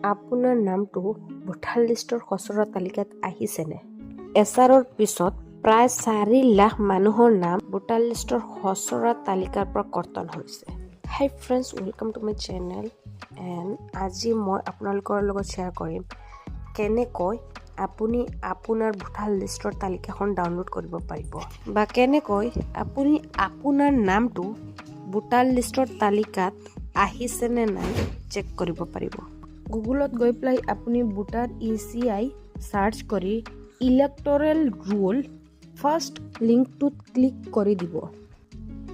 আপোনাৰ নামটো ভোটাৰ লিষ্টৰ খচৰা তালিকাত আহিছেনে? এছাৰৰ পিছত প্ৰায় 4 লাখ মানুহৰ নাম ভোটাৰ লিষ্টৰ খচৰা তালিকাৰ পৰা কৰ্তন হৈছে। হাই friends, welcome to my channel and আজি মই আপোনালোকৰ লগত শ্বেয়াৰ কৰিম কেনেকৈ আপুনি আপোনাৰ ভোটাৰ লিষ্টৰ তালিকাখন ডাউনলোড কৰিব পাৰিব বা কেনেকৈ আপুনি আপোনাৰ নামটো ভোটাৰ লিষ্টৰ তালিকাত আহিছেনে নাই চেক কৰিব পাৰিব। গুগলত গৈ পেলাই আপুনি ভোটাৰ ECI সাৰ্চ কৰি ইলেক্টৰেল ৰোল ফাৰ্ষ্ট লিংকটোত ক্লিক কৰি দিব।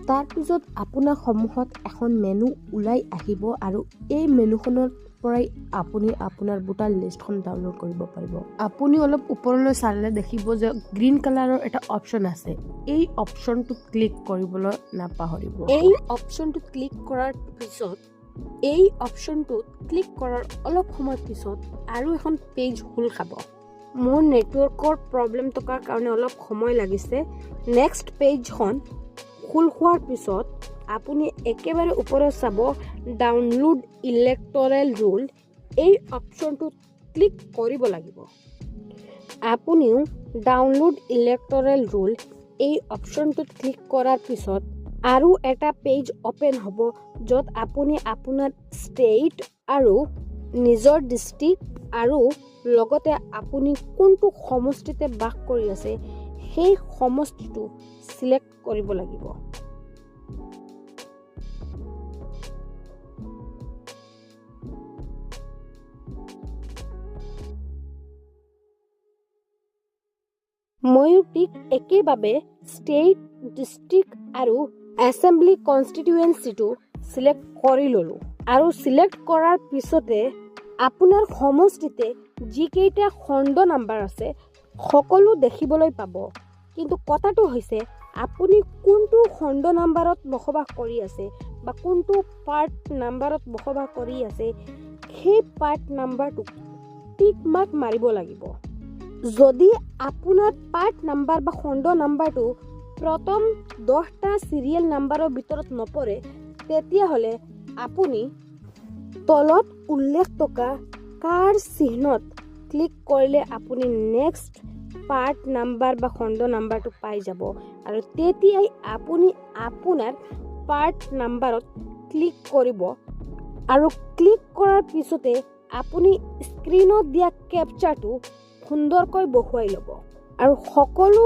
তাৰপিছত আপোনাৰ সন্মুখত এখন মেনু ওলাই আহিব আৰু এই মেনুখনৰ পৰাই আপুনি আপোনাৰ ভোটাৰ লিষ্টখন ডাউনলোড কৰিব পাৰিব। আপুনি অলপ ওপৰলৈ চালে দেখিব যে গ্ৰীণ কালাৰৰ এটা অপশ্যন আছে। এই অপশ্যনটো ক্লিক কৰিবলৈ নাপাহৰিব। এই অপশ্যনটোত ক্লিক কৰাৰ পিছত অলপ সময় পিছত আৰু এখন পেজ খোল খাব। মোৰ নেটৱৰ্কৰ প্ৰব্লেম থকাৰ কাৰণে অলপ সময় লাগিছে। নেক্সট পেজখন খোল খোৱাৰ পিছত আপুনি একেবাৰে ওপৰত চাব ডাউনলোড ইলেক্টৰেল ৰোল। এই অপশ্যনটোত ক্লিক কৰিব লাগিব। আপুনিও ডাউনলোড ইলেক্টৰেল ৰোল এই অপশ্যনটোত ক্লিক কৰাৰ পিছত আৰু এটা পেজ অপেন হ'ব য'ত আপুনি আপোনাৰ ষ্টেট আৰু নিজৰ ডিষ্ট্ৰিক্ট আৰু লগতে আপুনি কোনটো সমষ্টিতে বাস কৰি আছে সেই সমষ্টিটো চিলেক্ট কৰিব লাগিব। ময়ো ঠিক একেভাৱে ষ্টেট, ডিষ্ট্ৰিক্ট আৰু এছেম্বলি কনষ্টিটুৱেঞ্চিটো চিলেক্ট কৰি ল'লোঁ আৰু চিলেক্ট কৰাৰ পিছতে আপোনাৰ সমষ্টিতে যিকেইটা খণ্ড নাম্বাৰ আছে সকলো দেখিবলৈ পাব। কিন্তু কথাটো হৈছে আপুনি কোনটো খণ্ড নাম্বাৰত বসবাস কৰি আছে বা কোনটো পাৰ্ট নাম্বাৰত বসবাস কৰি আছে সেই পাৰ্ট নাম্বাৰটোক টিক মাৰ্ক মাৰিব লাগিব। যদি আপোনাৰ পাৰ্ট নাম্বাৰ বা খণ্ড নাম্বাৰটো প্ৰথম 10টা চিৰিয়েল নাম্বাৰৰ ভিতৰত নপৰে তেতিয়াহ'লে আপুনি তলত উল্লেখ থকা কাৰ চিহ্নত ক্লিক কৰিলে আপুনি নেক্সট পাৰ্ট নাম্বাৰ বা খণ্ড নাম্বাৰটো পাই যাব আৰু তেতিয়াই আপুনি আপোনাৰ পাৰ্ট নাম্বাৰত ক্লিক কৰিব আৰু ক্লিক কৰাৰ পিছতে আপুনি স্ক্ৰীনত দিয়া কেপচাৰটো সুন্দৰকৈ বহুৱাই ল'ব আৰু সকলো